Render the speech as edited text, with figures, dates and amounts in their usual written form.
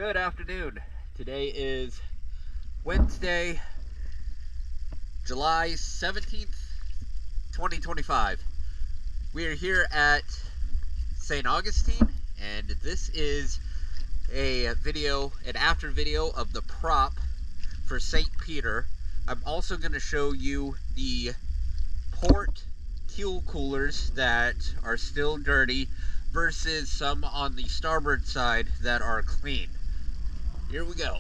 Good afternoon. Today is Wednesday, July 17th, 2025. We are here at St. Augustine, and this is an after video of the prop for St. Peter. I'm also going to show you the port keel coolers that are still dirty versus some on the starboard side that are clean. Here we go.